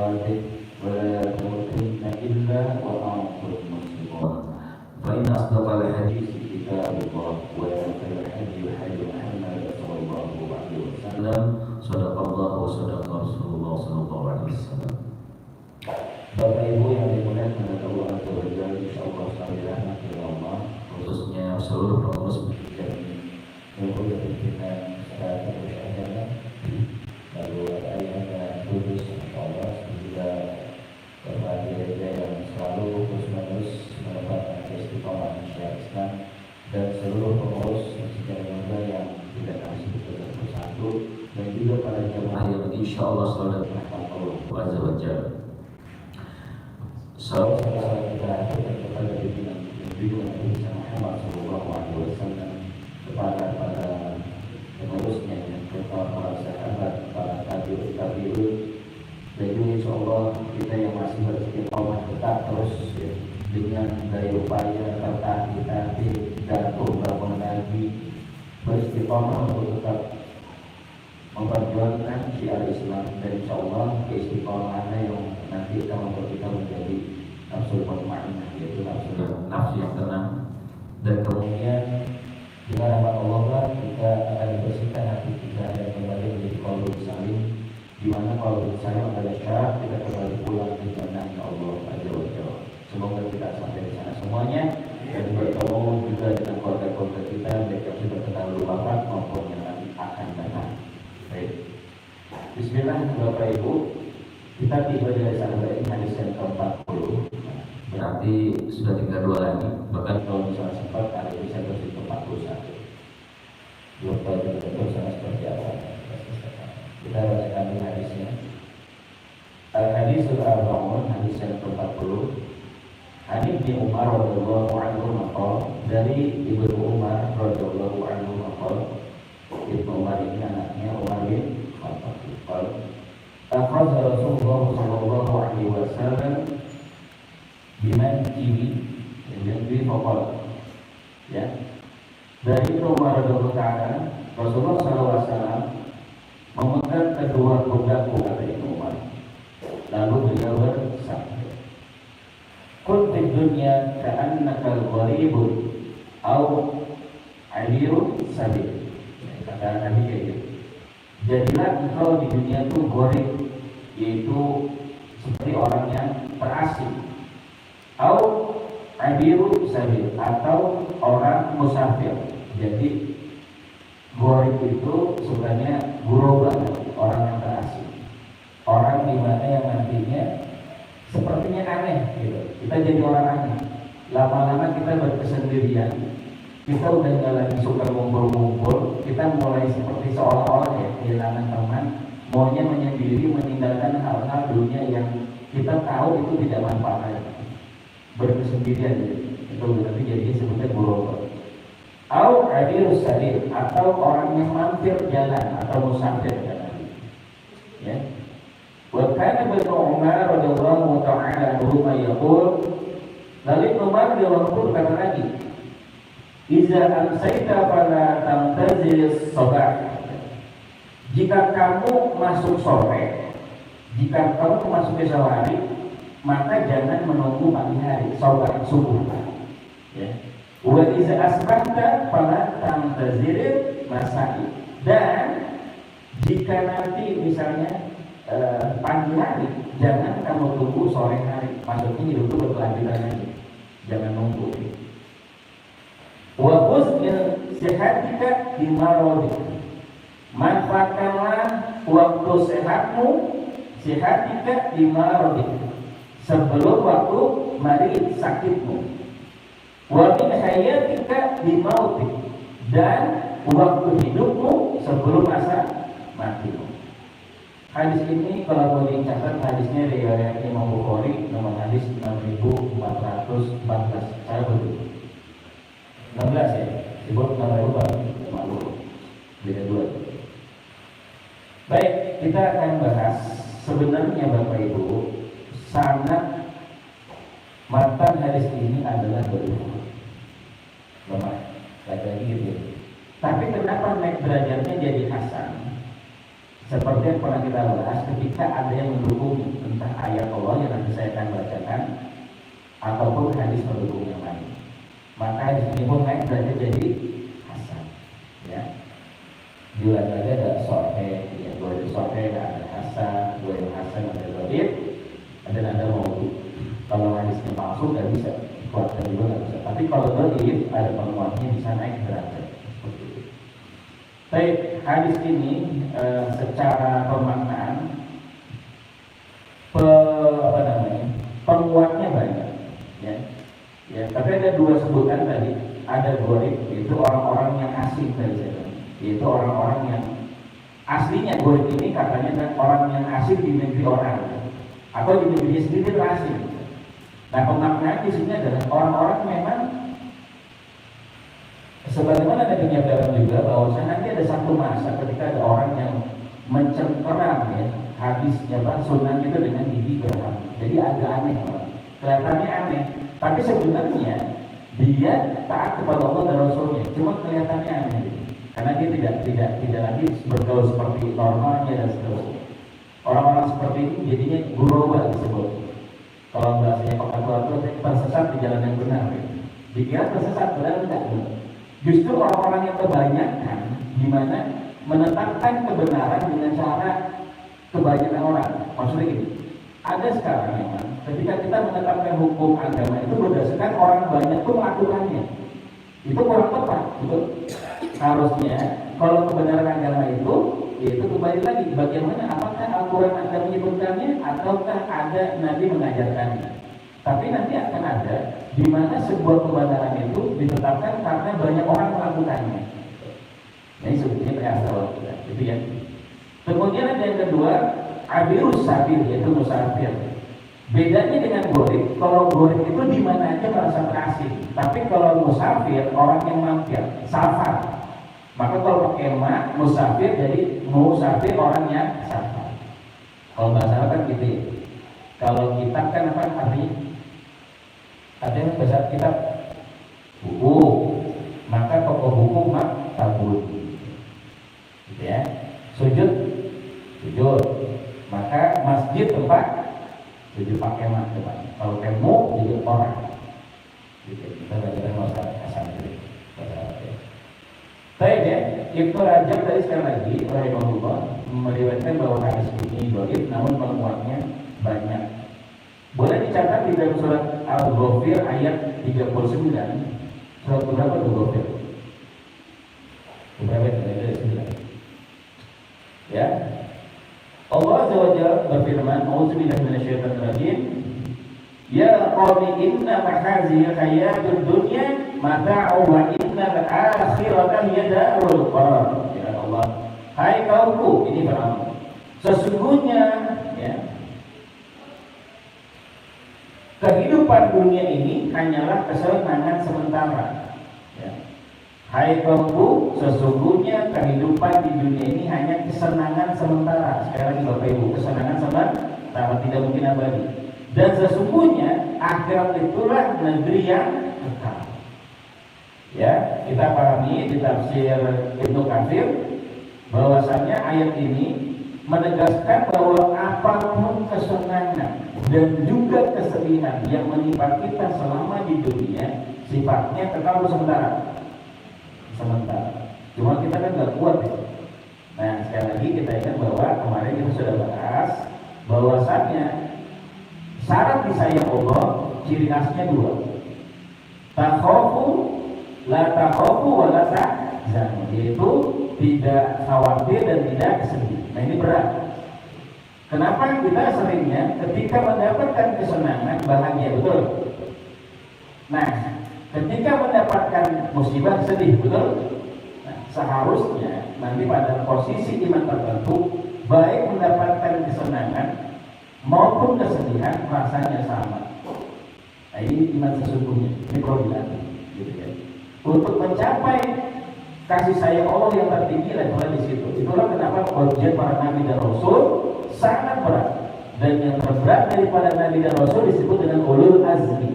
أزواجه ولا تموتن إلا وأنتم مسلمون فإن أصدق الحديث كتاب الله وخير الهدي هدي محمد صلى الله عليه وسلم صدق الله وصدق رسول الله صلى الله عليه وسلم. Bapak Ibu yang dimuliakan oleh Allah Azza wa Jalla, insyaallah sekalian rahmati Allah, khususnya seluruh pengurus pendidikan ini, seluruh pimpinan secara bersama, lalu ayahnya kudus, insyaallah juga berbagai yang selalu terus-menerus menempatkan istiqamah syariat Islam dan seluruh pengurus masjid yang tidak kasih bersatu dan juga para jemaah yang insyaallah selalu dirahmati Allah Azza wa Jalla. Salam kita kepada pimpinan Nabi Muhammad SAW, kepada pengurusnya, kepada para sahabat, para tabi'in, dan juga insyaallah kita yang masih beristiqomah tetap terus ya, dengan daya upaya serta kita gantung bangun lagi beristiqomah untuk tetap memperjuangkan syiar Islam, dan insyaallah keistiqomahan yang nanti akan membuat kita menjadi nafsu mutmainnah, yaitu nafsu yang tenang, dan kemudian dengan rahmat Allah kita akan dibersihkan hati kita dan kembali menjadi qalbun salim, di mana qalbun salim adalah syarat kita kembali pulang ke jannahnya Allah Azza wa Jalla. Semoga kita sampai di sana semuanya dan bertemu juga dengan keluarga-keluarga kita, baik yang sudah terdahulu wafat maupun yang akan datang. Baik. Bismillah Bapak Ibu, kita tiba di hadis hadis yang ke-40. Berarti sudah tinggal 2 lagi. Bahkan kalau misalnya sempat hari ini saya terus ke-41. Belum tahu betul sama seperti apa. Kita bacakan dulu hadisnya. Al-Hadisul Arba'un, hadis yang ke-40. Hadis di Umar radhiyallahu anhu maqal, dari Ibnu Umar radhiyallahu anhu maqal. Ibnu Umar ini anaknya Umar bin Khattab. Akhadha Rasulullah sallallahu alaihi wasallam bimankihi dan bi faqal. Ya. Dari Umar radhiyallahu ta'ala, Rasulullah sallallahu alaihi wasallam memegang kedua pundakku, kata Ibnu Umar. Lalu beliau bersabda, "Kun fid dunya ka'annaka al-gharibun aw 'abirun sabil." Kata Nabi kayak gitu. Jadilah engkau di dunia itu gharib, yaitu seperti orang yang terasing, atau abiru sabil, atau orang musafir. Jadi gharib itu sebenarnya guraba, orang yang terasing, orang di mana yang nantinya sepertinya aneh gitu. Kita jadi orang aneh, lama-lama kita berkesendirian, kita udah nggak lagi suka ngumpul-ngumpul, kita mulai seperti seolah-olah ya kehilangan teman, maunya menyendiri, meninggalkan hal-hal dunia yang kita tahu itu tidak manfaat, berkesendirian ya. Itu berarti jadi sebutnya guraba. Au adirus sabil, atau orang yang mampir jalan atau musafir jalan. Ya. Wa kana Ibnu Umar radhiyallahu ta'ala anhu yaqul, lalu Umar radhiyallahu kata lagi, "Iza amsayta fala tamtazil sabah." Jika kamu masuk sore, jika kamu masuk ke sore hari, maka jangan menunggu pagi hari, sabah subuh. Ya. Wa iza asbahta fala tamtazil masai. Dan jika nanti misalnya pagi hari, jangan kamu tunggu sore hari. Maksudnya hidup itu berkelanjutan aja, jangan nunggu. Wa husnul sihatika di maradhi. Manfaatkanlah waktu sehatmu, sihatika di maradhi, sebelum waktu mari sakitmu. Wa min hayatika di mauti, dan waktu hidupmu sebelum masa matimu. Hadis ini kalau boleh dicatat, hadisnya riwayat Imam Bukhari, nomor hadis 6414. Saya betul 16 ya, disebut 6.000 malu, beda 2. Baik, kita akan bahas sebenarnya Bapak Ibu, sanad matan hadis ini adalah lemah, lagi gitu. Tapi kenapa naik derajatnya jadi hasan? Seperti yang pernah kita bahas, ketika ada yang mendukung entah ayat Allah yang nanti saya akan bacakan ataupun hadis pendukung yang lain, maka hadis ini pun naik derajat jadi hasan. Ya, juga lagi ada sahih, ya, boleh sahih, ada hasan, boleh hasan, ada dhaif, ada maudhu. Kalau hadisnya palsu nggak bisa, kuatkan juga nggak bisa. Tapi kalau dhaif ada penguatnya bisa naik derajat. Baik, hadis ini secara pemaknaan penguatnya banyak, ya. Ya, tapi ada dua sebutan tadi, ada gharib, yaitu orang-orang yang asing tadi, yaitu orang-orang yang aslinya gharib ini katanya kan orang yang asing di negeri orang atau di negeri sendiri terasing. Nah, pemaknaan di sini adalah orang-orang memang sebagaimana Nabi menyatakan juga bahwa nanti ada satu masa ketika ada orang yang mencengkeram ya hadisnya sunnah itu dengan gigi geram. Jadi agak aneh, kelihatannya aneh, tapi sebenarnya dia taat kepada Allah dan Rasulnya, cuma kelihatannya aneh karena dia tidak lagi bergaul seperti normalnya dan seterusnya. Orang-orang seperti ini jadinya guroba disebut. Kalau bahasanya Pak Ketua tersesat di jalan yang benar, dikira tersesat padahal tidak benar. Justru orang-orang yang kebanyakan di mana menetapkan kebenaran dengan cara kebanyakan orang. Maksudnya gini, ada sekarang memang ketika kita menetapkan hukum agama itu berdasarkan orang banyak itu melakukannya, itu kurang tepat. Betul? Harusnya kalau kebenaran agama itu kembali lagi bagaimana, apakah Al-Quran ada menyebutkannya ataukah ada Nabi mengajarkannya. Tapi nanti akan ada di mana sebuah kebenaran itu ditetapkan karena banyak orang melakukannya. Nah, ini sebetulnya perasaan kita, gitu ya. Kemudian ada yang kedua, abirus sabil, yaitu musafir. Bedanya dengan gharib, kalau gharib itu di mana aja merasa terasing. Tapi kalau musafir, orang yang mampir, safar. Maka kalau pakai ma, musafir, jadi musafir orang yang safar. Kalau bahasa Arab kan gitu ya. Kalau kitab kan apa artinya? Ada yang bahasa kitab buku, maka toko buku maktabun, gitu ya. Sujud, maka masjid tempat sujud pakai tempat. Kalau temu jadi orang, gitu. Kita belajar masalah asal jadi. Baik ya, Ibnu Rajab tadi sekali lagi rahimahullah meriwayatkan bahwa hadis ini dhaif, namun penguatnya banyak. Boleh dicatat di dalam surat Al-Ghafir ayat 39. Surat berapa itu Ghafir? Berapa itu? Ya. Allah Azza wa Jalla berfirman, "A'udzubillahi minasyaitonir rajim. Ya qawmi inna mahaziyal hayatid dunya mata'u wa inna al-akhirata hiya darul qarar." Ya Allah, hai kaumku, ini berapa? Sesungguhnya ya, kehidupan dunia ini hanyalah kesenangan sementara. Ya. Hai kaumku, sesungguhnya kehidupan di dunia ini hanya kesenangan sementara. Sekali lagi Bapak Ibu, kesenangan sementara, tidak mungkin abadi. Dan sesungguhnya akhirat itulah negeri yang kekal. Ya, kita pahami di tafsir Ibnu Katsir bahwasanya ayat ini menegaskan bahwa apapun kesenangan dan juga kesedihan yang menimpa kita selama di dunia sifatnya kekal sementara. Cuma kita kan nggak kuat ya. Nah, sekali lagi kita ingat bahwa kemarin kita sudah bahas bahwasannya syarat disayang Allah ciri khasnya dua. Takhafu la takhafu wa la tahzan, yaitu tidak khawatir dan tidak sedih. Nah, ini berat. Kenapa kita seringnya ketika mendapatkan kesenangan bahagia, betul? Nah, ketika mendapatkan musibah sedih, betul? Nah, seharusnya nanti pada posisi iman tertentu, baik mendapatkan kesenangan maupun kesedihan rasanya sama. Nah, ini iman sesungguhnya, ini perlu dilatih, gitu ya. Untuk mencapai kasih sayang Allah yang tertinggi levelnya di situ. Itulah kenapa ujian para nabi dan rasul sangat berat. Dan yang terberat daripada nabi dan rasul disebut dengan ulul azmi,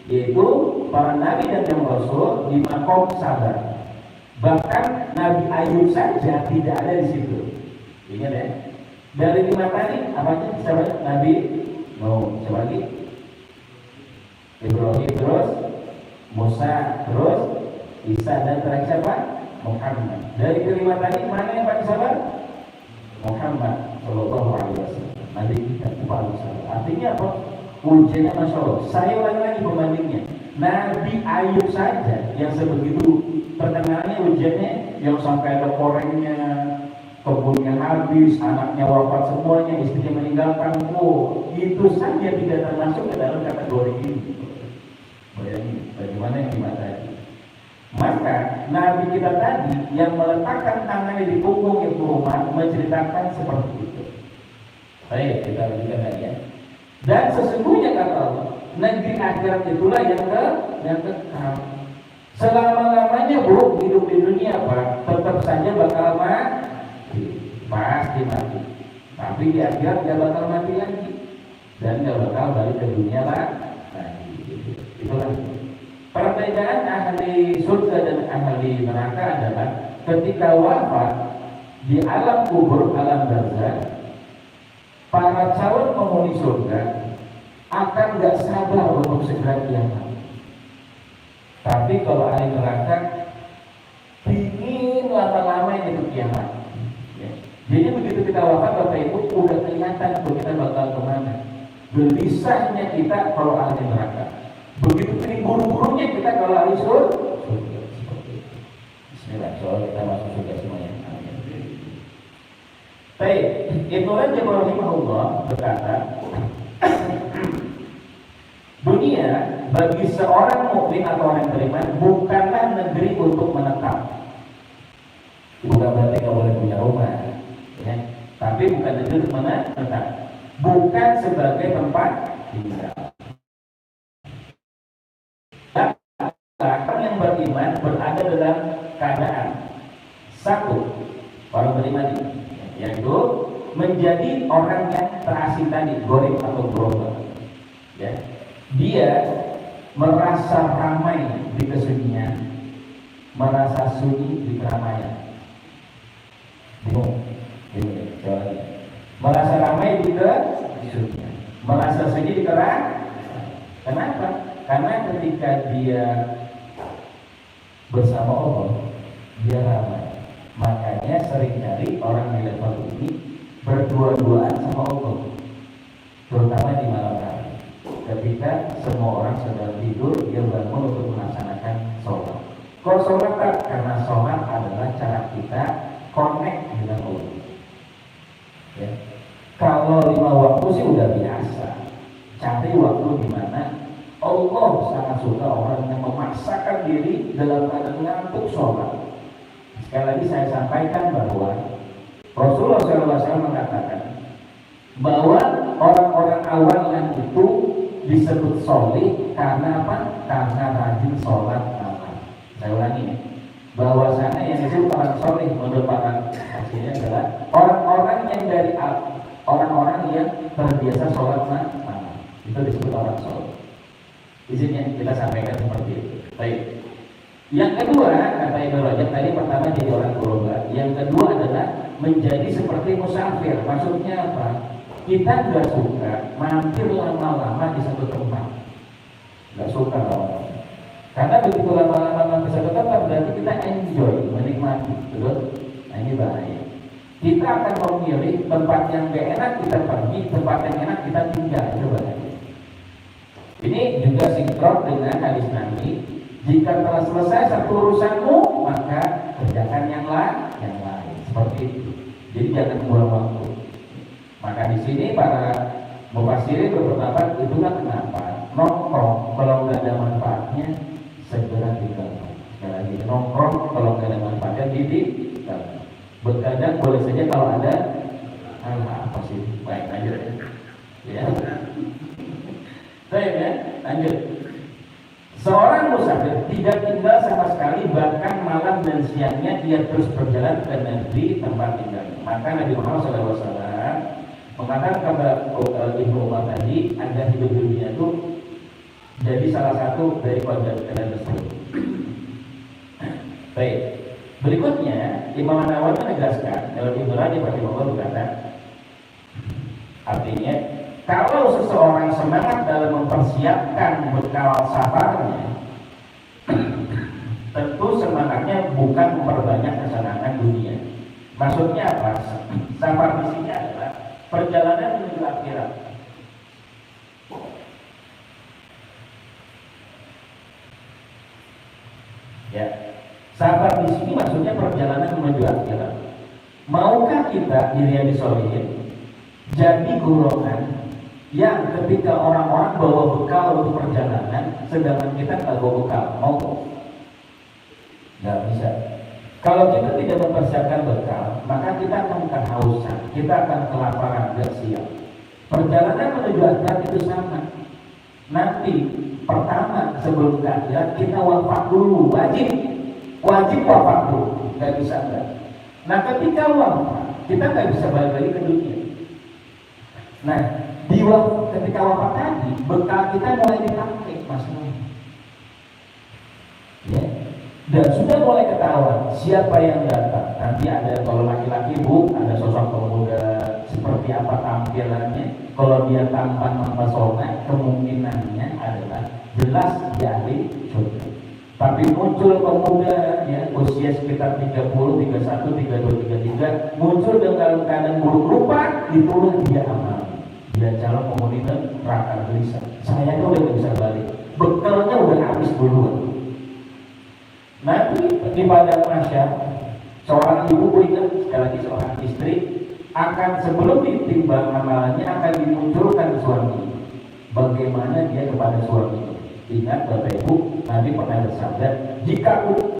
yaitu para nabi dan yang rasul di makom sabar. Bahkan Nabi Ayub saja tidak ada di situ. Ingat ya. Dari 5 tadi apa aja? Siapa? Nabi Nuh, siapa lagi? Ibrahim, terus Musa, terus Isa, dan terakhir siapa? Muhammad. Dari kelima tadi mana yang paling sabar? Muhammad Shallallahu Alaihi Wasallam. Nabi kita paling sabar. Artinya apa? Ujiannya Masya Allah. Saya ulangi lagi pembandingnya. Nabi Ayub saja yang sebegitu terkenalnya ujiannya, yang sampai ada korengnya, kebunnya habis, anaknya wafat semuanya, istrinya meninggalkan. Oh, itu saja tidak termasuk ke dalam kategori ini. Bayangin bagaimana yang dimatakan. Maka Nabi kita tadi yang meletakkan tangannya di punggung Ibnu Umar menceritakan seperti itu. Baik, kita lanjutkan lagi ya. Dan sesungguhnya kata Allah, negeri akhirat itulah yang kekal. Selama-lamanya buruk hidup di dunia, Pak, tetap saja bakal mati. Pasti mati. Tapi di akhirat dia bakal mati lagi. Dan dia bakal balik ke dunia lagi. Itulah. Perbedaan ahli surga dan ahli neraka adalah ketika wafat di alam kubur, alam barzakh, para calon penghuni surga akan gak sabar untuk segera kiamat. Tapi kalau ahli neraka ingin lama-lama itu kiamat. Ya. Jadi begitu kita wafat, Bapak Ibu, udah kelihatan bahwa kita bakal kemana. Gelisahnya kita kalau ahli neraka. Begitu ini buru-burunya kita kalau ahli surga. Bismillah, soal kita masuk surga semuanya. Baik, Ibnu Rajab rahimahullah berkata, dunia bagi seorang mukmin atau orang beriman bukanlah negeri untuk menetap. Bukan berarti nggak boleh punya rumah, ya. Tapi bukan negeri untuk menetap. Bukan sebagai tempat tinggal. Orang yang beriman berada dalam keadaan satu, orang beriman ini, yaitu menjadi orang yang terasing tadi, gorib atau global. Ya. Dia merasa ramai di kesunyian, merasa sunyi di keramaian. Bingung? Merasa ramai di kesunyian, merasa sunyi di keramaian. Kenapa? Karena ketika dia bersama Allah, dia ramai. Makanya seringkali orang di level ini berdua-duaan sama Allah, terutama di malam hari. Ketika semua orang sedang tidur, dia bangun untuk melaksanakan sholat. Kok sholat? Karena sholat adalah cara kita connect dengan Allah. Ya. Kalau 5 waktu sih udah biasa. Cari waktu di mana Allah sangat suka orang yang memaksakan diri dalam keadaan ngantuk sholat. Sekali lagi saya sampaikan bahwa Rasulullah SAW mengatakan bahwa orang-orang awal yang itu disebut sholih karena apa? Karena rajin sholat malam. Saya ulangi, bahwasanya yang disebut orang sholih menurut para hasilnya adalah orang-orang yang dari orang-orang yang terbiasa sholat malam. Itu disebut orang sholih. Izinnya kita sampaikan seperti itu. Baik. Yang kedua, kata Ibnu Rajab tadi, pertama jadi orang global. Yang kedua adalah menjadi seperti musafir. Maksudnya apa? Kita nggak suka mampir lama-lama di satu tempat. Nggak suka lama-lama. Karena begitu lama-lama di satu tempat berarti kita enjoy, menikmati. Betul? Nah ini bahaya. Kita akan memilih tempat yang gak enak kita pergi, tempat yang enak kita tinggal. Itu bahaya. Ini juga sinkron dengan hadis Nabi. Jika telah selesai satu urusanmu, maka kerjakan yang lain. Seperti itu. Jadi jangan buang waktu. Maka di sini para mufassirin berpendapat itulah kenapa nongkrong kalau nggak ada manfaatnya segera tinggalkan. Sekali lagi, nongkrong kalau nggak ada manfaatnya tinggalkan. Begadang boleh saja kalau ada apa sih? Baik, lanjut ya. Baik ya, lanjut. Seorang musafir tidak tinggal sama sekali, bahkan malam dan siangnya dia terus berjalan ke negeri tempat tinggalnya. Maka Nabi Muhammad SAW mengatakan kepada Ibnu Umar tadi agar hidup dunia itu jadi salah satu dari konsep tersebut. Baik, berikutnya Imam Nawawi menegaskan dalam Ibnu Rajab rahimahullah berkata, artinya kalau seseorang semangat dalam mempersiapkan bekal safarnya, tentu semangatnya bukan memperbanyak kesenangan dunia. Maksudnya apa? Safar di sini adalah perjalanan menuju akhirat. Ya, safar di sini maksudnya perjalanan menuju akhirat. Maukah kita di Riyadhis Shalihin jadi golongan yang ketika orang-orang bawa bekal untuk perjalanan, sedangkan kita nggak bawa bekal? Mau? Nggak bisa. Kalau kita tidak mempersiapkan bekal, maka kita akan kehausan, kita akan kelaparan, nggak siap. Perjalanan menuju akhirat itu sama. Nanti pertama sebelum ke akhirat kita wafat dulu, wajib wafat dulu, nggak bisa enggak. Nah ketika wafat kita nggak bisa balik lagi ke dunia. Nah ketika wafat tadi bekal kita mulai dipakai masalahnya. Ya. Dan sudah mulai ketahuan siapa yang datang. Nanti ada, kalau laki-laki bu, ada sosok pemuda seperti apa tampilannya. Kalau dia tampan mempesona, kemungkinannya adalah jelas dia ahli surga. Tapi muncul pemuda ya usia sekitar 30, 31, 32, 33 muncul dengan keadaan buruk rupa, itulah dia amal. Dia calon penghuni neraka gelisah. Saya tuh udah gak bisa balik. Bekalnya udah habis duluan. Nanti di padang mahsyar seorang ibu ingat sekali lagi seorang istri akan sebelum ditimbang amalannya akan dimunculkan suami. Bagaimana dia kepada suami? Ingat Bapak Ibu, Nabi pernah bersabda,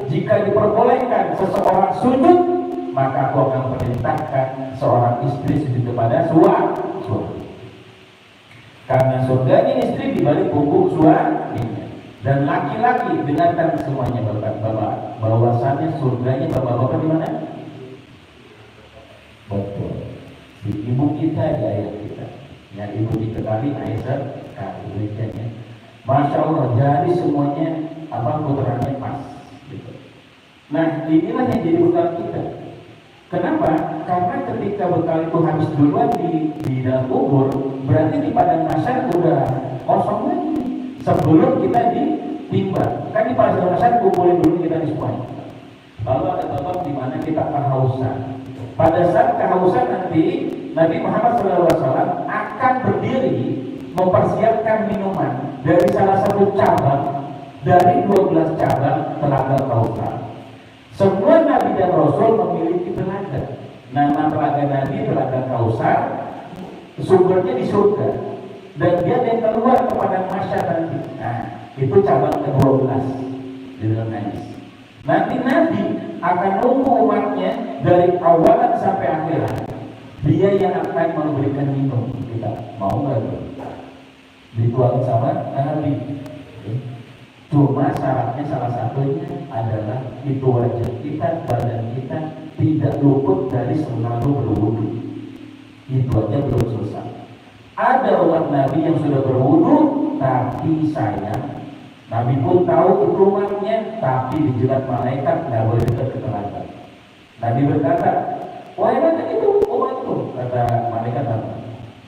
jika diperbolehkan seseorang sujud, maka aku akan perintahkan seorang istri sujud kepada suami. Karena surganya istri dibalik punggung suaminya. Dan laki-laki, dengarkan semuanya bapak-bapak, bahwasannya surganya bapak-bapak di mana? Betul, di ibu kita, di ayah kita. Ya ibu diketahui Aisyah, demikiannya. Masya Allah, jadi semuanya puterannya pas. Gitu. Nah inilah yang jadi bekal kita. Kenapa? Karena ketika bekal itu habis duluan di dalam kubur, berarti di padang mahsyar udah kosong lagi. Sebelum kita ditimbang, kan di padang mahsyar kumpulin dulu kita di semuanya. Lalu ada babak di mana kita kehausan. Pada saat kehausan nanti Nabi Muhammad SAW akan berdiri mempersiapkan minuman dari salah satu cabang dari 12 cabang telaga Kautsar. Semua Nabi dan Rasul memiliki telaga. Nama telaga Nabi telaga Kautsar, sumbernya di surga. Dan dia yang keluar kepada masyarakat nanti. Nah, itu cabang ke-12 di dalam hadis. Nanti Nabi akan nunggu umatnya dari awalan sampai akhirat. Dia yang akan memberikan minum kita. Mau nggak? Dituangin sama Nabi. Cuma syaratnya salah satunya adalah itu wajah kita, badan kita tidak luput dari selalu berwudu. Itu aja belum selesai. Ada umat Nabi yang sudah berwudu, tapi sayang, Nabi pun tahu itu umatnya, tapi dijerat malaikat nggak boleh dekat ke telaga. Nabi berkata, wahai macam itu umatku, kata malaikat,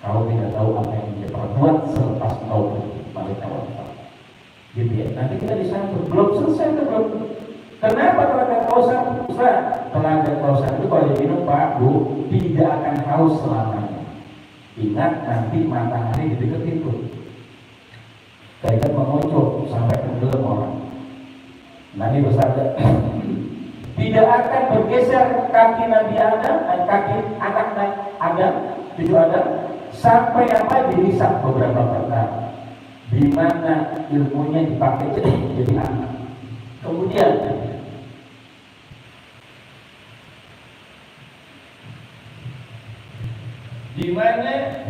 kau tidak tahu apa yang dia perbuat selepas kau pergi. Malaikat wafat. Gitu ya. Nanti kita disambut, belum selesai atau belum? Kenapa telaga Kautsar? Telaga Kautsar itu kalau diminum Pak Bu tidak akan haus selamanya. Ingat nanti matahari di dekat itu, kayak mengocok sampai tenggelam orang. Nabi bersabda, tidak akan bergeser kaki Nabi Adam dan kaki anak Adam, cucu Adam, sampai dihisap beberapa perkara, di mana ilmunya dipakai jadi anak. Kemudian di mana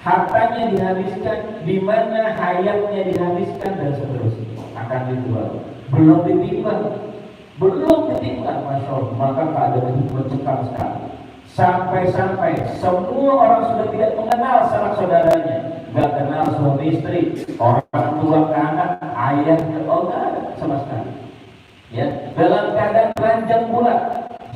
hartanya dihabiskan, di mana hayatnya dihabiskan dan seterusnya akan dijual. Belum ditimbang, Masya Allah. Maka keadaan itu mencekam sekali. Sampai-sampai semua orang sudah tidak mengenal sanak saudaranya, nggak kenal suami istri, orang tua ke anak, ayah ke Allah sama sekali. Ya, dalam keadaan ranjang bulat.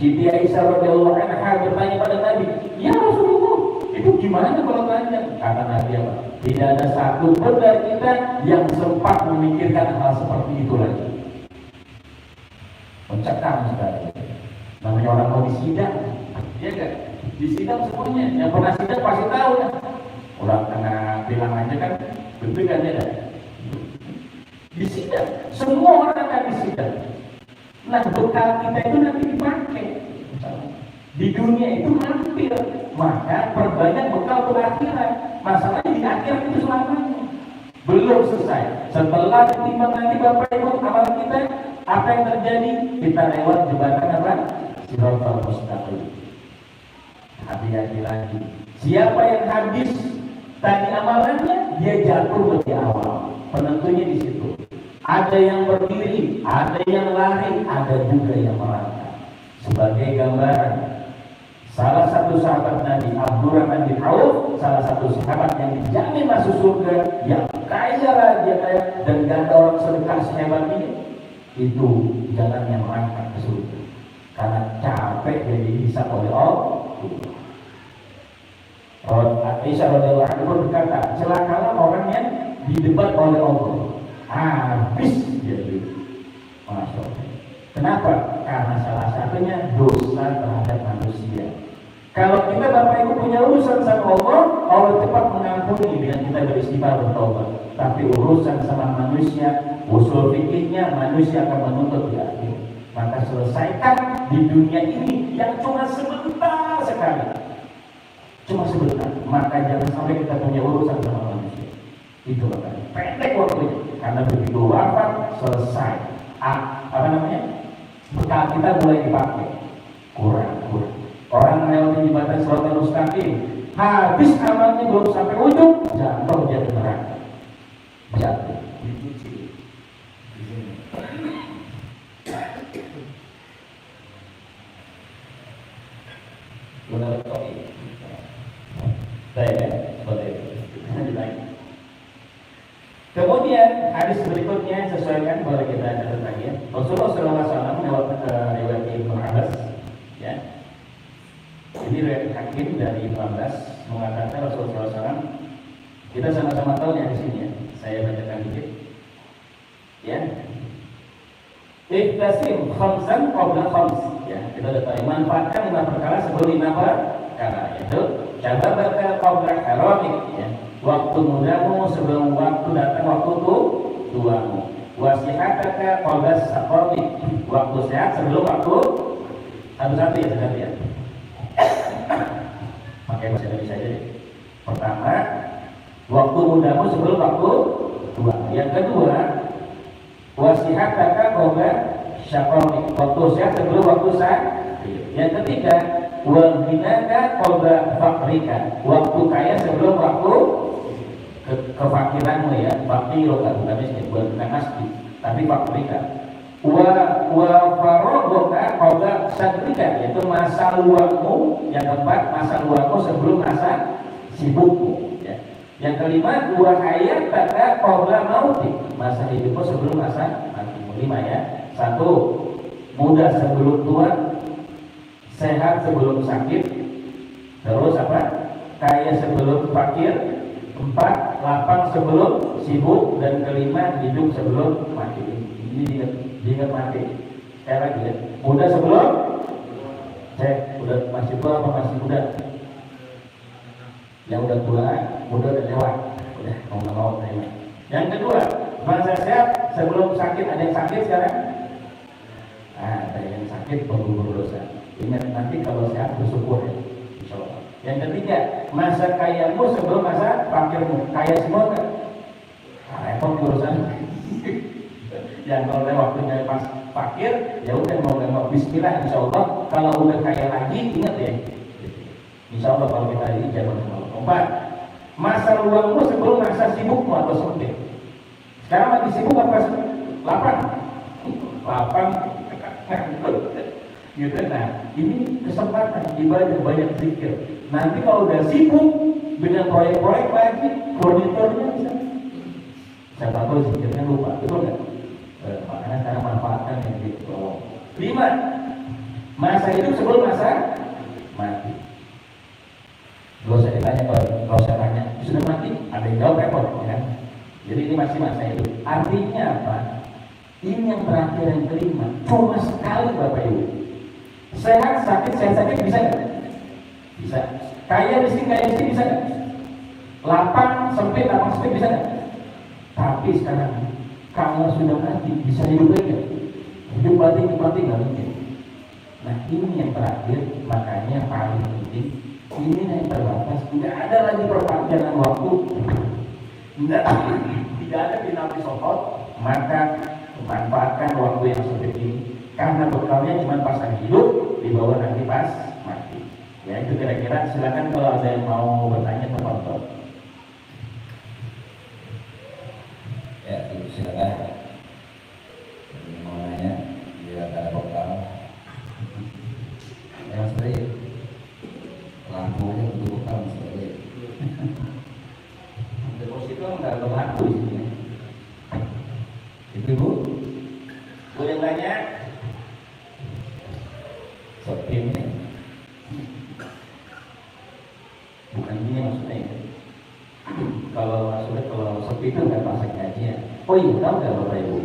Siti Aisyah radhiyallahu anha bertanya pada Nabi, "Ya Rasulullah, itu gimana kalau panjang?" Kata Nabi apa? Tidak ada satu pun dari kita yang sempat memikirkan hal seperti itu lagi. Mencekam sekali. Namanya orang mau disidang, ya kan? Disidang semuanya. Yang pernah sidang pasti tahu kan? Orang kena bilang aja kan, betul kan ya? Disidang, semua orang akan disidang. Nah, bekal kita itu nanti dipakai. Di dunia itu hampir, maka perbanyak bekal untuk akhirat. Masalahnya di akhirat itu selamanya belum selesai. Setelah ditimbang nanti Bapak Ibu amal kita, apa yang terjadi? Kita lewat jembatan apa? Siratal Mustaqim. Hati-hati lagi. Siapa yang habis tadi amalannya, dia jatuh lebih awal. Penentunya di situ. Ada yang berdiri, ada yang lari, ada juga yang melangkah. Sebagai gambaran, salah satu sahabat Nabi Abdurrahman bin Auf, salah satu sahabat yang dijamin masuk surga, yang kaya raya kaya dan gak ada orang sedekah sehebat ini, itu jalan yang melangkah ke surga. Karena capek dia dihisab oleh Allah. Aisyah radhiyallahu anha berkata, celakalah orang yang didebat oleh Allah. Habis dia itu. Masya Allah. Kenapa? Karena salah satunya dosa terhadap manusia. Kalau kita Bapak Ibu punya urusan sama Allah, Allah cepat mengampuni dengan kita beristighfar bertobat. Tapi urusan sama manusia, usul fikihnya manusia akan menuntut di akhir. Maka selesaikan di dunia ini yang cuma sebentar sekali. Cuma sebentar. Maka jangan sampai kita punya urusan sama manusia. Itu makanya pendek waktunya. Karena begitu wafat selesai. Apa namanya? Bekal kita mulai dipakai. Kurang. Orang melewati jembatan Siratal Mustaqim, habis amalnya belum sampai ujung, jatuh dia ke neraka. Jatuh. Benar topi. Saya seperti itu. Kemudian hadis berikutnya sesuaikan boleh kita catat lagi ya. Rasulullah SAW lewat riwayat Ibnu Abbas ya. Ini riwayat Hakim dari Ibnu Abbas mengatakan Rasulullah SAW, kita sama-sama tahu ya di sini ya. Saya bacakan dikit. Ya. Iktasim khamsan qabla khams ya. Kita sudah tahu manfaatkan 5 perkara sebelum 5 perkara, yaitu syababaka qabla haramik ya. Waktu mudamu sebelum waktu datang waktu tuamu. Wasihataka qabla saqamik. Waktu sehat sebelum waktu satu-satu ya sekali ya. Pakai bahasa Indonesia aja deh. Pertama, waktu mudamu sebelum waktu tua. Yang kedua, wasihataka qabla saqamik. Waktu sehat sebelum waktu sakit. Yang ketiga, wa ghinaka qabla faqrika. Waktu kaya sebelum waktu kefakiranmu ya. Fakir bukan miskin, bukan miskin, tapi fakrika. Wa faraghuka qabla sadrika, yaitu masa luangmu yang keempat, masa luangmu sebelum masa sibukmu ya. Yang kelima, wa hayataka qabla mautik, masa hidupmu sebelum masa matimu. 5 ya. 1, muda sebelum tua, sehat sebelum sakit, terus apa? Kaya sebelum fakir. 4, lapang sebelum sibuk, dan kelima, hidup sebelum mati. Ini diingat mati. Sekali lagi ya. Muda sebelum cek, udah masih tua apa masih muda? Yang udah tua, muda udah lewat. Udah mau terima. Yang kedua, masa sehat sebelum sakit. Ada yang sakit sekarang? Ada yang sakit berdosa. Ingat nanti kalau sehat bersyukur ya. Insyaallah. Yang ketiga, masa kayamu sebelum masa fakirmu. Kaya semua kan? Repot urusan. Yang kalau waktunya pas fakir, ya udah mau bismillah insyaallah. Kalau udah kaya lagi, ingat ya. Insyaallah kalau kita ini jangan mau. 4, masa luangmu sebelum masa sibukmu atau sempit. Sekarang lagi sibuk apa sih? Lapang. Gitu. Nah, ini kesempatan ibadah banyak zikir. Nanti kalau udah sibuk dengan proyek-proyek lagi, koordinatornya bisa. Siapa tahu zikirnya lupa, betul nggak? Makanya sekarang manfaatkan yang gitu. 5, Masa hidup sebelum masa mati. Gak usah ditanya, kalau saya tanya sudah mati, ada yang jawab repot ya kan? Jadi ini masih masa hidup. Artinya apa? Ini yang terakhir, yang kelima, cuma sekali Bapak Ibu. Sehat sakit bisa nggak? Bisa. Kaya miskin bisa nggak? Lapang sempit bisa nggak? Tapi sekarang kalau sudah mati bisa hidup lagi nggak? Hidup mati nggak mungkin. Nah ini yang terakhir, makanya paling penting. Ini yang terbatas, tidak ada lagi perpanjangan waktu, tidak ada final sokot, maka manfaatkan waktu yang sempit ini, karena bekalnya cuma pas lagi hidup, dibawa nanti pas mati. Ya itu kira-kira. Silakan kalau ada yang mau bertanya penonton. Ya, silakan. Mau nanya, dia ada bekal. Yang sering lampunya untuk bekal sering. Deposito nggak berlaku di sini. Itu Bu, Boleh tanya? seperti ini. Bukan ini maksudnya ya. Kalau seperti itu nggak masuk kajian. Oh iya, tahu nggak Bapak Ibu?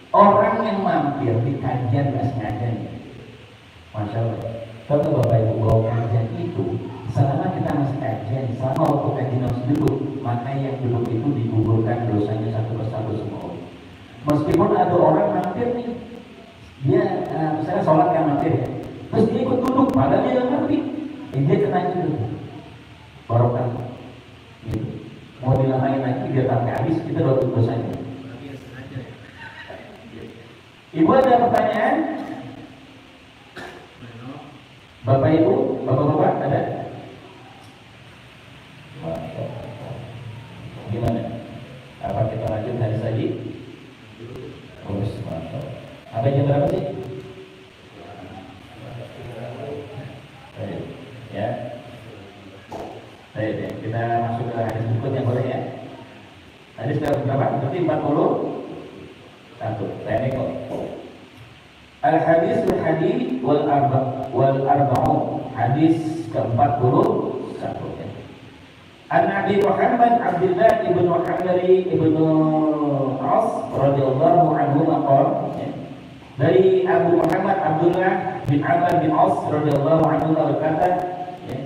Orang yang mampir di kajian nggak sengaja nih, Masya Allah. Tahu Bapak Ibu bahwa kajian itu selama kita masih kajian, selama waktu kajian masih duduk, maka yang duduk itu digugurkan dosanya satu persatu semua. Meskipun ada orang mampir nih, dia misalnya sholat yang mampir ya, terus dia ikut duduk, padahal dia nggak ngerti, dia kena juga barokah gitu. Mau dilamain lagi biar sampai habis, kita doa dosanya. Ibu ada pertanyaan? Bapak Ibu, Bapak-bapak ada? Gimana? Apa kita lanjut hari lagi? Terus, apa jam berapa sih? Ya. Baik, ya. Kita masuk ke hadis berikutnya boleh ya? Hadis berapa? Berarti 41. Saya nekot. Al-hadis wal arba'un. Hadis ke-41 ya. An Abi Muhammad Abdullah ibn Muhammad ibn As radhiyallahu anhu maqal ya. Dari Abu Muhammad Abdullah bin Amr bin As radhiyallahu anhu berkata ya.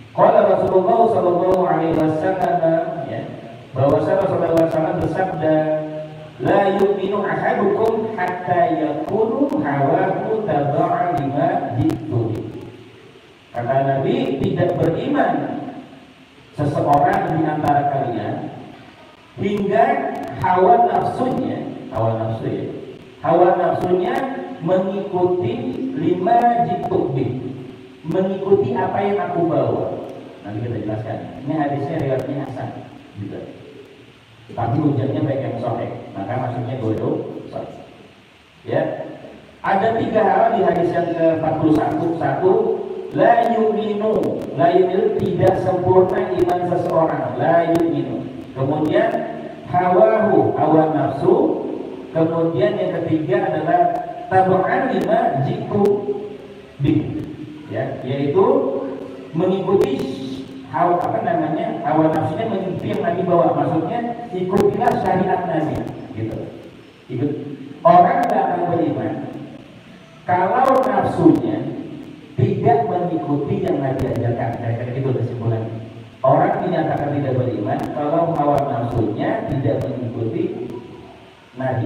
Qala Rasulullah sallallahu alaihi wasallam ya, bahwa Rasulullah sallallahu alaihi wasallam bersabda, la yu'minu ahadukum hatta yakunu hawahu taba'a lima jitu. Kata Nabi, tidak beriman seseorang di antara kalian hingga hawa nafsunya mengikuti lima jitubih, mengikuti apa yang aku bawa. Nanti kita jelaskan. Ini hadisnya riwayatnya Hasan juga. Tapi hujannya baik yang sahih, maka maksudnya bodoh sahih. Ya. Ada 3 hal di hadis yang ke-41. Satu, la yu'minu tidak sempurna iman seseorang, la yu'minu. Kemudian hawa nafsu. Kemudian yang ketiga adalah tabu'an lima jitu bi, ya, yaitu mengikuti hawa nafsunya, mengikuti yang Nabi bawa. Maksudnya ikutilah syariat Nabi, gitu. Ikut. Orang tidak akan beriman kalau nafsunya tidak mengikuti yang Nabi ajarkan. Kira-kira itu kesimpulannya. Orang dinyatakan tidak beriman kalau hawa nafsunya tidak mengikuti Nabi.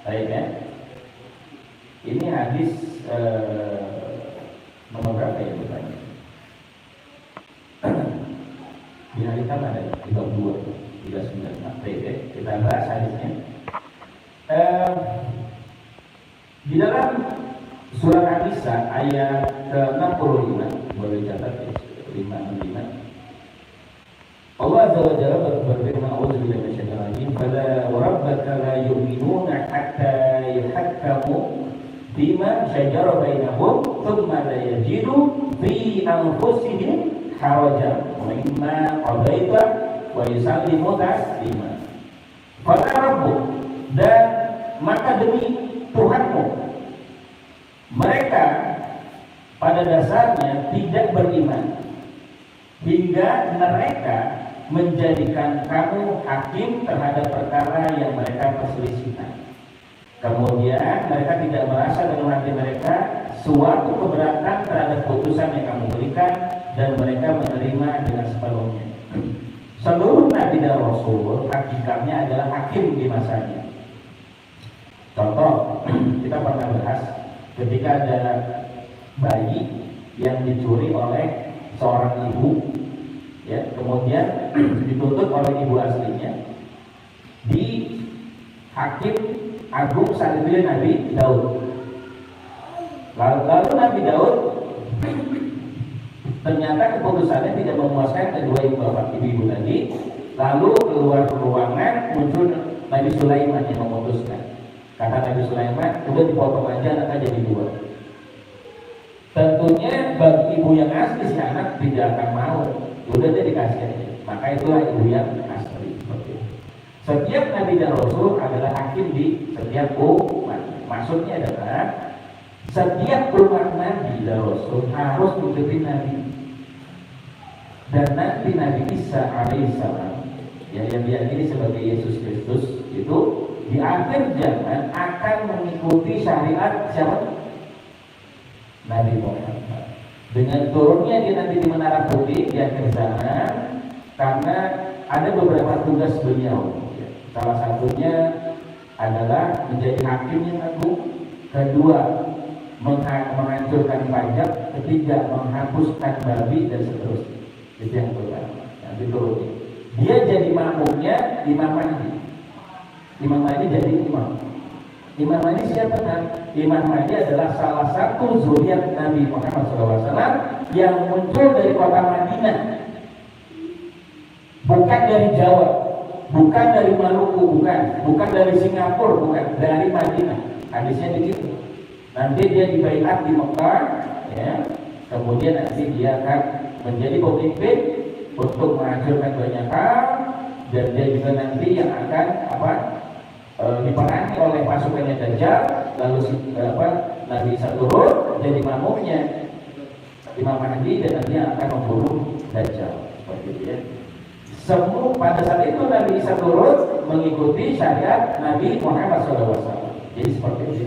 Baik ya. Ini hadis nomor berapa ya bertanya? Di hari kan ada 32, 39. Baik ya. Kita bahas hadisnya. Di dalam surah An-Nisa ayat ke-65, boleh catat ya, 565. Allah Azza wa Jalla berfirman, "A'udzubillahi minasyaitonir rajim, fala warabbaka la yu'minuna hatta yuhakkamu bima shajara bainahum, thumma la yajidu fi anfusihim harajan mimma qadaita wa yusallimu taslima." Fala rabbuk, dan maka demi Tuhanmu, mereka pada dasarnya tidak beriman, hingga mereka menjadikan kamu hakim terhadap perkara yang mereka perselisihkan. Kemudian mereka tidak merasa dalam hati mereka suatu keberatan terhadap putusan yang kamu berikan, dan mereka menerima dengan sepenuhnya. Seluruh nabi dan rasul hakikatnya adalah hakim di masanya. Contoh, kita pernah bahas ketika ada bayi yang dicuri oleh seorang ibu, ya, kemudian dituntut oleh ibu aslinya di hakim agung saat itu Nabi Daud. Lalu Nabi Daud ternyata keputusannya tidak memuaskan kedua ibu tadi. Lalu keluar ruangan, muncul Nabi Sulaiman yang memutuskan. Kata Nabi Sulaiman, udah dipotong aja anaknya jadi dua. Tentunya bagi ibu yang asli si anak tidak akan mau, udah dia dikasih aja. Maka itulah ibu yang asli. Setiap Nabi dan Rasul adalah hakim di setiap umat. Maksudnya adalah setiap umat Nabi dan Rasul harus mengikuti Nabi. Dan nanti Nabi Isa alaihissalam, yang diyakini sebagai Yesus Kristus, itu di akhir zaman akan mengikuti syariat siapa? Nabi Muhammad. Dengan turunnya dia nanti di Menara Putih di akhir zaman, karena ada beberapa tugas beliau. Salah satunya adalah menjadi hakim yang agung, kedua menghancurkan pajak, ketiga menghapuskan babi, dan seterusnya. Itu yang pertama. Nanti turunnya. Dia jadi makmumnya Imam Mahdi. Imam Mahdi jadi imam. Imam Mahdi siapa kan? Imam Mahdi adalah salah satu zuriat Nabi Muhammad SAW yang muncul dari kota Madinah, bukan dari Jawa, bukan dari Maluku, bukan dari Singapura, bukan dari Madinah. Hadisnya begitu. Nanti dia dibaiat di Mekah, ya. Kemudian nanti dia akan menjadi pemimpin untuk menghancurkan banyak hal, dan dia juga nanti yang akan diperangi oleh pasukannya Dajjal. Lalu Nabi Isa turun jadi makmumnya Imam Mahdi, dan nanti yang akan membunuh Dajjal. Seperti itu ya. Semua pada saat itu Nabi Isa turun mengikuti syariat Nabi Muhammad SAW. Jadi seperti itu.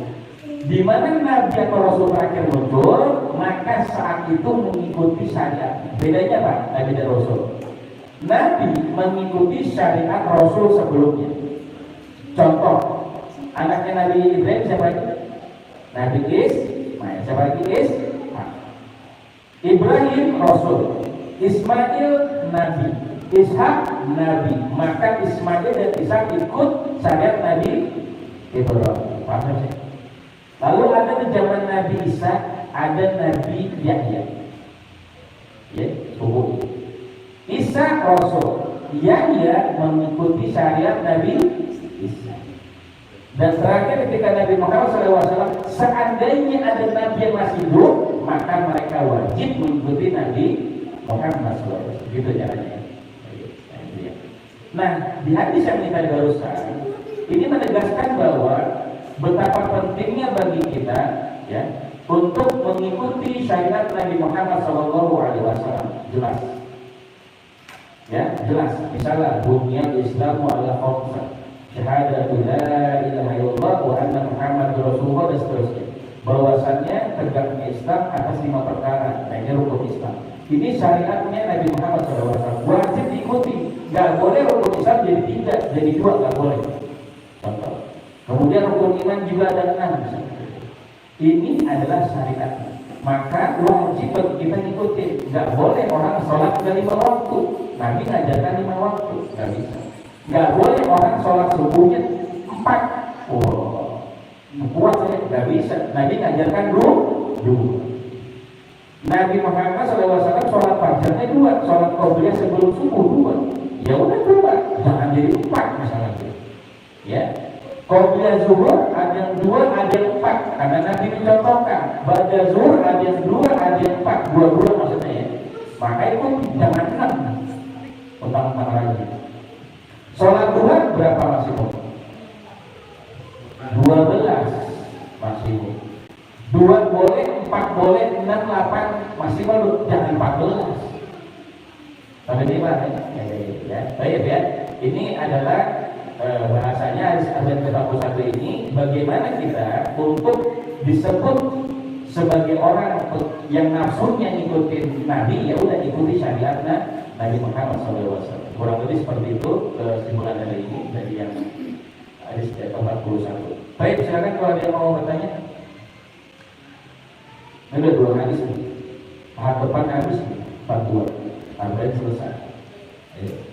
Di mana Nabi atau Rasul terakhir muncul, maka saat itu mengikuti syariat. Bedanya apa? Nabi dan Rasul. Nabi mengikuti syariat Rasul sebelumnya. Contoh, anaknya Nabi Ibrahim siapa itu? Nabi Ismail. Siapa lagi? Ibrahim Rasul, Ismail Nabi, Ishak Nabi. Maka Ismail dan Ishak ikut syariat Nabi Ibrahim. Paham sih? Lalu ada di zaman Nabi Isa, ada Nabi Yahya. Ya, subuh. Isa Rasul, Yahya mengikuti syariat Nabi Isa. Dan terakhir ketika Nabi Muhammad SAW, seandainya ada Nabi yang masih hidup, maka mereka wajib mengikuti Nabi Muhammad SAW. Gitu caranya. Nah, di hadis yang kita barusan, ini menegaskan bahwa betapa pentingnya bagi kita, ya, untuk mengikuti syariat Nabi Muhammad SAW. Jelas, ya, jelas. Misalnya, bunyal Islamu ala khamsah, syahadatu la ilaha illallah wa anna Muhammadur Rasulullah, dan seterusnya. Bahwasannya tegaknya Islam atas 5 perkara. Nah, ini rukun Islam. Ini syariatnya Nabi Muhammad SAW. Wajib diikuti. Gak boleh rukun Islam jadi 3, jadi 2, gak boleh. Contoh. Kemudian rukun iman juga ada 6. Ini adalah syariat. Maka wajib bagi kita ikuti. Gak boleh orang sholat 5 waktu. Nabi ngajarkan 5 waktu. Gak bisa. Gak boleh orang sholat subuhnya 4. Kuat ya, gak bisa. Nabi ngajarkan 2. Nabi Muhammad SAW sholat fajarnya 2, sholat qobliyah sebelum subuh 2. Ya udah 2, jangan jadi 4 misalnya. Ya. Qobliyah zuhur ada yang 2, ada yang 4. Karena Nabi mencontohkan, ba'da zuhur ada yang 2, ada yang 4. 2 maksudnya ya. Maka itu jangan 6. Utang-utang lagi. Sholat duha berapa maksimum? 12 maksimum. 2 boleh, 4 boleh, 6, 8 14. Sampai di mana? Ya. Baik ya. Ini adalah bahasanya ayat ke-41 ini bagaimana kita untuk disebut sebagai orang yang nafsunya ngikutin Nabi, ya udah ikuti syariatnya Nabi Muhammad SAW. Kurang lebih seperti itu kesimpulan dari ini, dari yang hadis ke-41. Baik, silakan kalau ada yang mau bertanya. Ini udah 2 hadis nih. Tahap depan habis nih, 42. Sampai selesai. Ayo.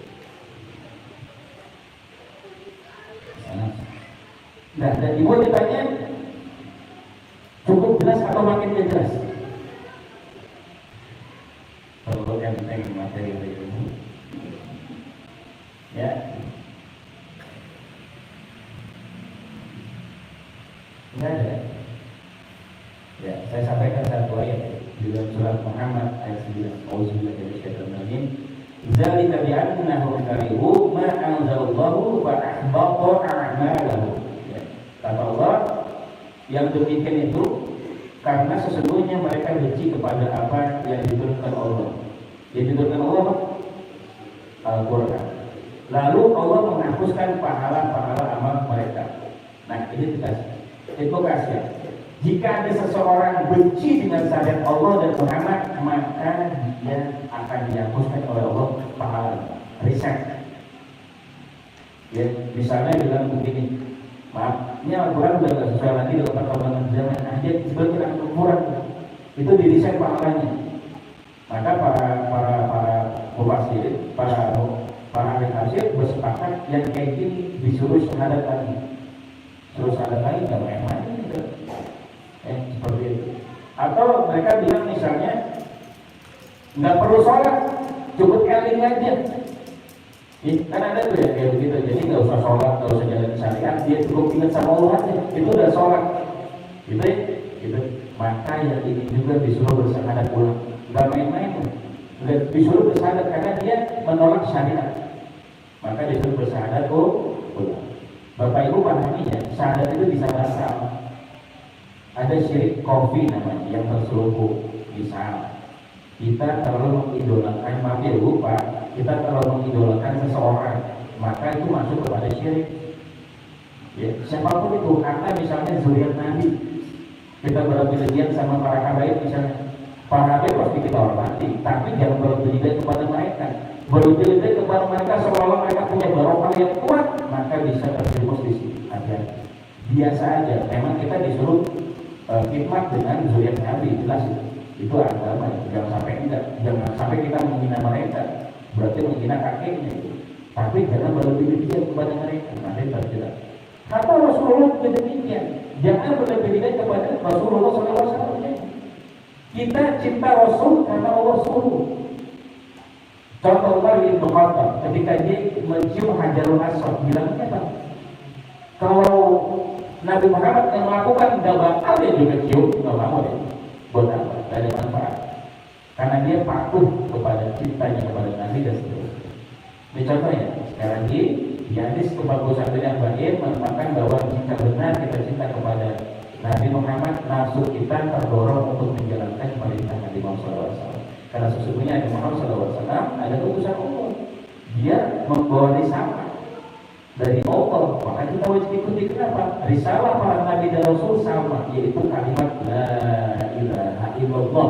Nah, dan ibu ditanya cukup jelas atau makin jelas? Kalau enteng materi ini, ya. Enggak ada. Ya, saya sampaikan satu ayat di dalam surat Muhammad ayat 9. Auzubillahi minasyaitonir rajim. Dzalika bi annahum karihu ma anzalallahu fa ahbata a'malahum. Kata Allah, yang demikian itu karena sesungguhnya mereka benci kepada apa yang diturunkan Allah. Yang diturunkan Allah Al-Quran. Lalu Allah menghapuskan pahala-pahala amal mereka. Nah, ini kasih. Jika ada seseorang benci dengan syariat Allah dan Muhammad, maka dia akan dihapuskan oleh Allah pahala. Riset. Ya, misalnya bilang begini, maaf, ini Al-Quran sudah tidak sesuai lagi dengan perkembangan zaman. Dia sebagai Al-Quran itu diriset pahalanya. Maka para mufasir, para ahli tafsir bersepakat yang kayak gini disuruh syahadat lagi. Suruh syahadat lagi nggak main-main gitu. Seperti itu. Atau mereka bilang misalnya nggak perlu sholat, cukup eling aja. Kan ada tuh ya kayak begitu. Jadi nggak usah sholat, nggak usah jalan syariat, dia cukup ingat sama Allah aja. Itu udah sholat. Gitu ya. Gitu. Maka yang ini juga disuruh bersyahadat ulang. Nggak main-main. Disuruh bersyahadat karena dia menolak syariat. Maka disuruh bersyahadat ulang. Bapak Ibu pahami ya, syahadat itu bisa berasal. Ada syirik kopi namanya yang terselubung. Misal kita terlalu mengidolakan, maaf ya Bu Pak, kita terlalu mengidolakan seseorang, maka itu masuk kepada syirik. Ya, siapapun itu, karena misalnya zuriat Nabi, kita berlebihan sama para habaib misalnya, para habaib pasti kita hormati, tapi jangan berlebihan kepada mereka. Berlebihan kepada mereka seolah mereka punya barokah yang kuat, maka bisa terjerumus di sini. Hati-hati. Biasa aja, memang kita disuruh khidmat dengan zuriat Nabi, jelas itu agama. Jangan sampai kita menghina mereka, berarti menghina kakeknya itu. Tapi jangan berlebihan kepada mereka, nanti terjerat. Kata Rasulullah juga demikian, jangan berlebihan kepada Rasulullah SAW. Kita cinta Rasul karena Allah suruh. Contoh Umar bin Khattab ketika dia mencium Hajarul Aswad, bilangnya apa? Kalau Nabi Muhammad yang melakukan nggak bakal dia juga cium, nggak mau deh. Buat apa? Tidak ada manfaat. Karena dia patuh kepada cintanya kepada Nabi dan seterusnya. Ini contohnya. Sekali lagi, di hadis ke-41 yang baik merupakan bahwa jika benar kita cinta kepada Nabi Muhammad, nafsu kita terdorong untuk menjalankan perintah Nabi Muhammad SAW. Karena sesungguhnya Nabi Muhammad SAW ada utusan Allah. Dia membawa risalah dari Allah, maka kita wajib ikuti. Kenapa? Risalah para nabi dan rasul sama, yaitu kalimat la ilaha illallah.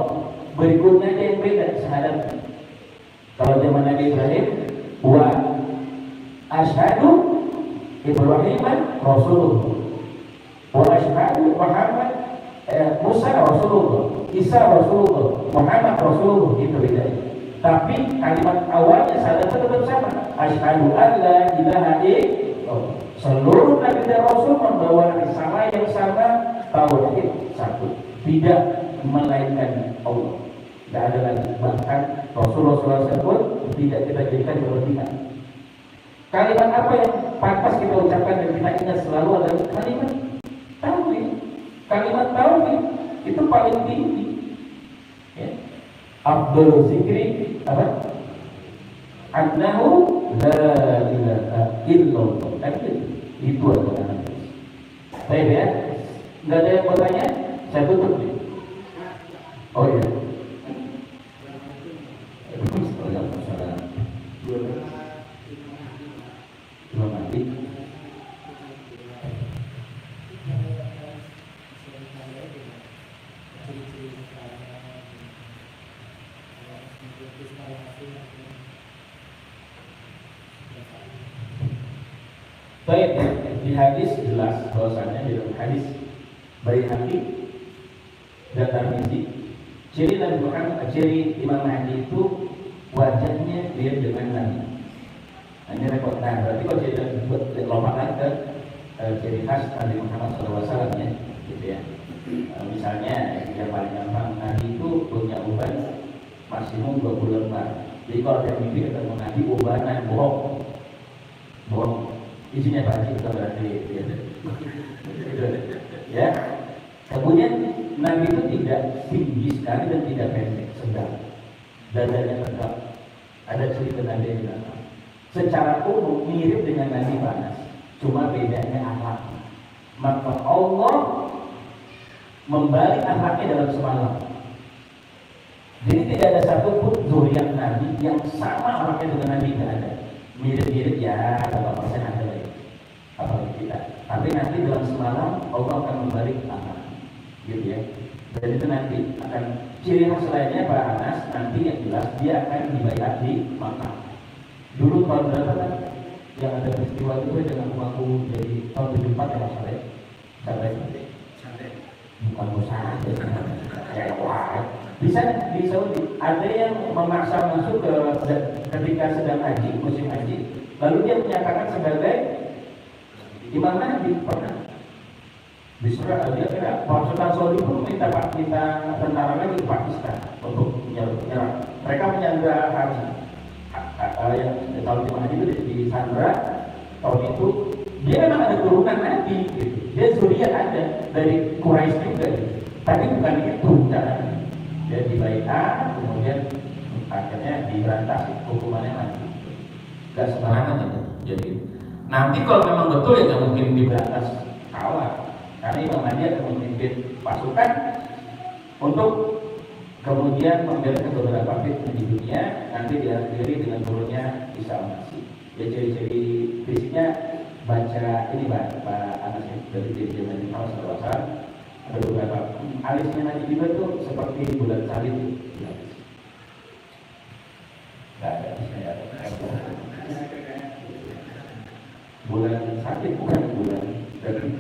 Berikutnya aja yang beda syahadatnya. Kalau zaman Nabi Ibrahim, wa asyhadu Ibrahim Rasulullah, wa asyhadu Muhammad Musa Rasulullah, Isa Rasulullah, Muhammad Rasulullah, itu bedanya. Tapi kalimat awalnya syahadat tetap sama. Asyhadu an la ilaha illallah. Seluruh nabi dan rasul membawa risalah yang sama, tauhid satu, tidak melainkan Allah. Tidak ada lagi. Bahkan Rasulullah SAW tidak kita jadikan berlebihan. Kalimat apa yang pantas kita ucapkan dan kita ingat selalu adalah kalimat tauhid. Kalimat tauhid itu paling tinggi. Ya. Abdul zikri apa? Annahu la ilaha illallah. Itu adalah hadis. Baik ya. Enggak ada yang bertanya? Saya tutup nih. Oh iya. Baik, ya, di hadis jelas bahwasanya di dalam hadis Baihaqi dan Tirmidzi, ciri Nabi Muhammad, ciri Imam Mahdi itu wajahnya mirip dengan Nabi. Nah, ini repot. Nah, berarti kalau ciri lompat lagi ke ciri khas Nabi Muhammad SAW ya, gitu ya. Misalnya yang paling gampang, Nabi itu punya uban maksimum 20 lembar. Jadi kalau dia mimpi ketemu Nabi, ubanan bohong. Isinya pasti itu berarti ya. Kemudian Nabi itu tidak tinggi sekali dan tidak pendek, sedang. Dadanya tegap. Ada cerita Nabi yang bilang, secara umum mirip dengan Nabi panas, cuma bedanya akhlak. Maka Allah membalik akhlaknya dalam semalam. Jadi tidak ada satupun zuriat Nabi yang sama akhlaknya dengan Nabi, tidak ada. Mirip-mirip ya, kalau persen ada lagi. Apalagi kita. Tapi nanti dalam semalam Allah akan membalik akhlak, gitu ya. Dan itu nanti akan ciri khas lainnya Pak Anas, nanti yang jelas dia akan dibayar di Makkah. Dulu tahun berapa kan yang ada peristiwa itu dengan uangku jadi tahun 74 ya Mas Saleh. Sampai bukan usaha ya wah. Bisa di Saudi ada yang memaksa masuk ketika sedang haji, musim haji, lalu dia menyatakan sebagai Imam Mahdi. Pernah Bisra dia kira Sultan Saudi pun minta tentara lagi ke Pakistan untuk menyerang. Mereka menyandra haji. Yang tahun Imam Mahdi itu di Sandra tahun itu dia memang ada turunan Nabi gitu. Dia zuriat ada dari Quraisy juga gitu. Tapi bukan itu caranya. Dia dibayar, kemudian akhirnya diberantas, hukumannya mati. Gak sembarangan itu. Jadi nanti kalau memang betul ya nggak mungkin diberantas kalah. Karena Imam Mahdi akan memimpin pasukan untuk kemudian membereskan beberapa fitnah di dunia, nanti diakhiri dengan turunnya Isa Al-Masih. Ya ciri-ciri fisiknya baca ini Pak Anas dari ciri-ciri Nabi Muhammad SAW. Ada beberapa alisnya Nabi juga tuh seperti bulan salib. Nggak ada alisnya. Bulan salib bukan bulan dari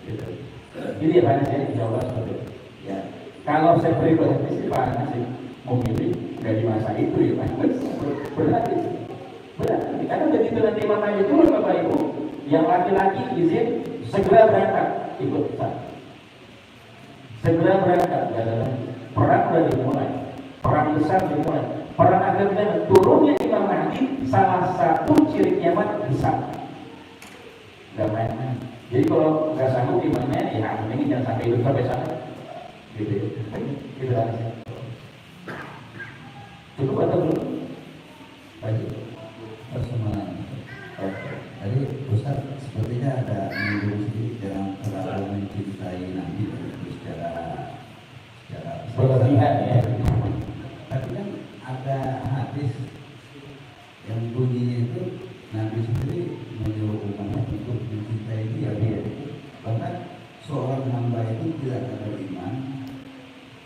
gitu. Jadi ya Pak Anas ya, insya Allah seperti itu. Ya. Kalau saya pribadi Pak Anas memilih dari masa itu ya Pak, berarti karena begitu nanti Imam Mahdi turun Bapak Ibu, yang laki-laki izin segera berangkat ikut saya. Segera berangkat, ya, perang sudah dimulai, perang besar dimulai, perang akhirnya turunnya Imam Mahdi salah satu ciri kiamat besar. Gak main-main. Jadi kalau nggak sanggup gimana ya ini jangan sampai hidup sampai sana, gitu ya. Gitu aja. Cukup atau belum? Lanjut. Persoalan. Tadi Ustaz sepertinya ada menyinggung sedikit jangan terlalu mencintai Nabi secara berlebihan ya. Tapi kan ada hadis yang bunyinya itu Nabi sendiri menyuruh umatnya untuk mencintai dia. Bahkan seorang hamba itu tidak ada beriman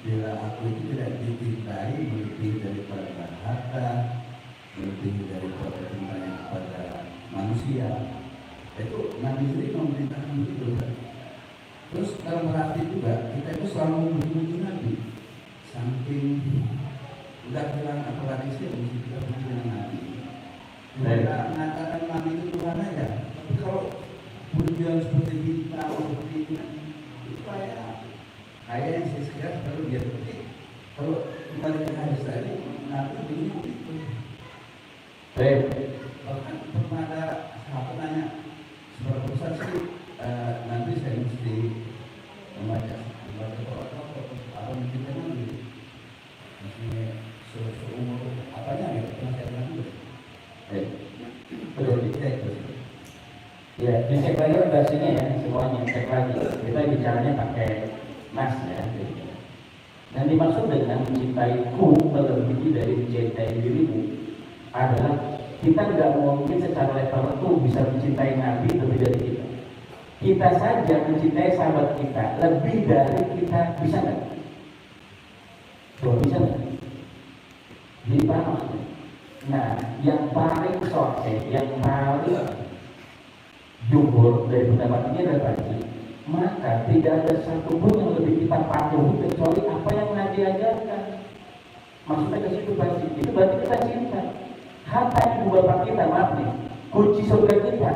bila aku itu tidak dicintai melebihi daripada harta, melebihi daripada cintanya kepada manusia. Itu Nabi sendiri memerintahkan begitu. Terus dalam arti juga kita itu selalu memuji Nabi. Saking udah bilang apalagi sih mesti kita puji dengan Nabi. Mereka mengatakan Nabi itu Tuhan aja. Tapi kalau pujian seperti kita seperti itu kayak yang saya sekarang kalau dia seperti kalau kembali ke hadis tadi Nabi begini begitu. Baik. Bahkan pernah ada sahabat nanya seberapa besar sih nanti saya mesti membaca apa mungkin Nabi mesti seumur apanya ya pernah saya bilang dulu. Betul. Ya, dicek lagi versinya ya, semuanya cek lagi. Kita bicaranya pakai nas ya. Dan dimaksud dengan mencintaiku melebihi dari mencintai dirimu adalah kita nggak mungkin secara level itu bisa mencintai Nabi lebih dari kita. Kita saja mencintai sahabat kita lebih dari kita, bisa nggak? Bisa nggak? Jadi paham maksudnya? Nah, yang paling sokse, yang paling jumhur dari pendapat ini adalah tadi, maka tidak ada satupun yang lebih kita patuhi kecuali apa yang Nabi ajarkan. Maksudnya ke situ pasti itu berarti kita cinta. Harta ibu bapak kita, maaf nih, kunci surga kita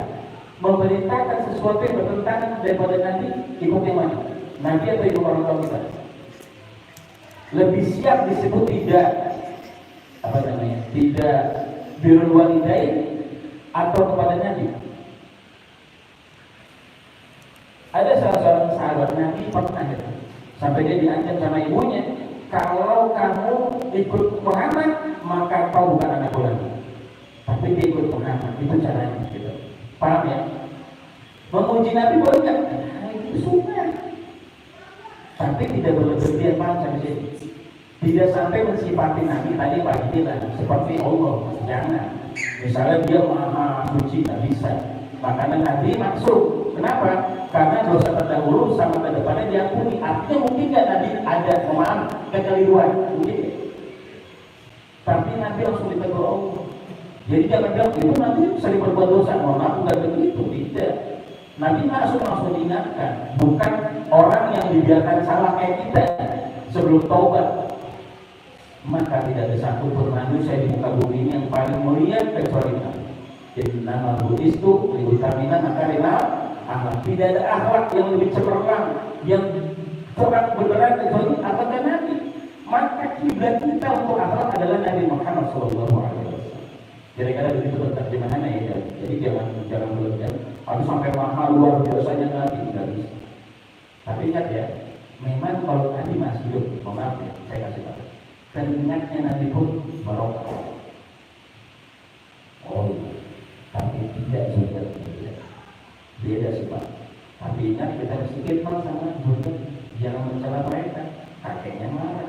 memerintahkan sesuatu yang bertentangan daripada Nabi, ikut yang mana? Nabi atau ibu orang tua kita? Lebih siap disebut tidak apa namanya? Tidak birrul walidain atau kepada Nabi? Ada salah seorang sahabat Nabi pernah sampai dia diancam sama ibunya, kalau kamu ikut Muhammad maka kau bukan anakku lagi. Tapi dia ikut Muhammad, itu caranya gitu. Paham ya? Memuji Nabi boleh nggak? Nah, itu sunnah. Tapi tidak berlebihan, paham sampai sini. Tidak sampai mensifati Nabi tadi Pak bilang seperti Allah, jangan. Misalnya dia maha suci, nggak bisa. Makanya Nabi maksud. Kenapa? Karena dosa terdahulu sama terdepannya diampuni. Artinya mungkin nggak Nabi ada maaf kekeliruan, mungkin. Tapi Nabi langsung ditegur Allah. Jadi jangan bilang itu Nabi sering berbuat dosa. Mohon maaf, bukan begitu, tidak. Nabi langsung diingatkan, bukan orang yang dibiarkan salah kayak kita sebelum taubat. Maka tidak ada satu pun manusia di muka bumi ini yang paling mulia kecuali Nabi. Jadi nama Buddhis itu utamina maka rela akhlak. Tidak ada akhlak yang lebih cemerlang, yang terang beneran kecuali apakah Nabi. Maka kiblat kita untuk akhlak adalah Nabi Muhammad SAW. Kira-kira begitu terjemahannya ya. Jadi jangan berlebihan. Harus sampai mahal luar biasanya Nabi, tidak bisa. Tapi ingat ya, memang kalau Nabi masih hidup, maaf ya, saya kasih tahu. Teringatnya Nabi pun barokah. Oh iya, tapi tidak juga beda sih Pak. Tapi ingat kita mesti khidmat sama Buddha, jangan mencela mereka. Kakeknya marah,